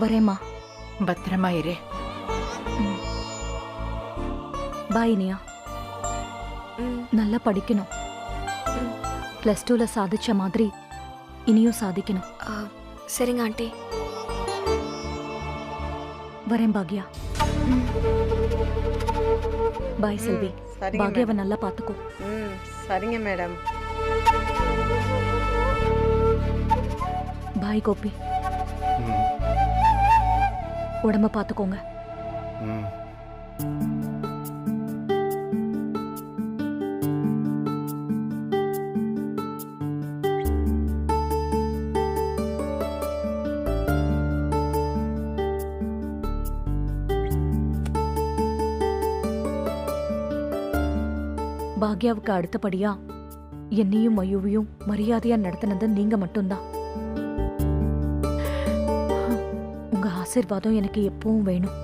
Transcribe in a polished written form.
வரேம்மா. பத்திரமா இரு. பாய் இனியா. நல்லா படிக்கணும். +2ல சாதிச்ச மாதிரி இனியும் சாதிக்கணும். சரிங்க ஆண்டி. வரேன் பாக்யா. பாய் செல்வி. பாக்யாவை நல்லா பாத்துக்கோ. சரிங்க மேடம். பாய் கோபி. உடம்ப பாத்துக்கோங்க. பாக்யாவுக்கு அடுத்தபடியா என்னையும் மயுவையும் மரியாதையா நடத்தினது நீங்க மட்டும்தான். உங்க ஆசீர்வாதம் எனக்கு எப்பவும் வேணும்.